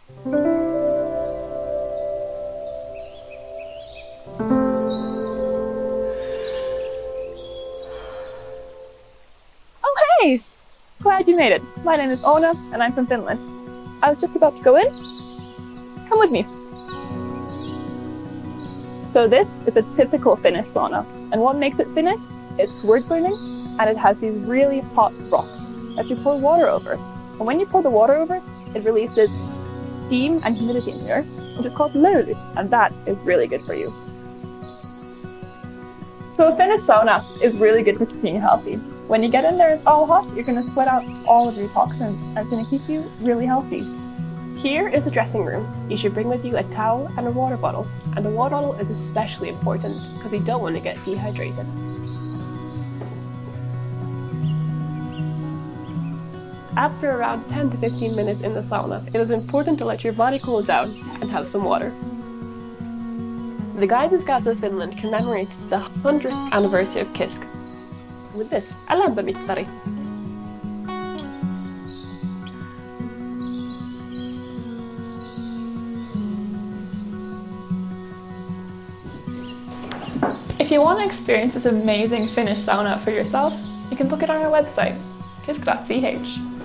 Oh hey! Glad you made it. My name is Oona and I'm from Finland. I was just about to go in. Come with me. So this is a typical Finnish sauna, and what makes it Finnish? It's wood burning, and it has these really hot rocks that you pour water over. And when you pour the water over, it releases steam and humidity in the air, which is called löyly, and that is really good for you. So a Finnish sauna is really good for keeping healthy. When you get in there, it's all hot, you're going to sweat out all of your toxins, and it's going to keep you really healthy. Here is the dressing room. You should bring with you a towel and a water bottle. And the water bottle is especially important because you don't want to get dehydrated. After around 10 to 15 minutes in the sauna, it is important to let your body cool down and have some water. The Guides and Scouts of Finland commemorate the 100th anniversary of KISC with this, a lämpömittari. If you want to experience this amazing Finnish sauna for yourself, you can book it on our website, kisk.ch.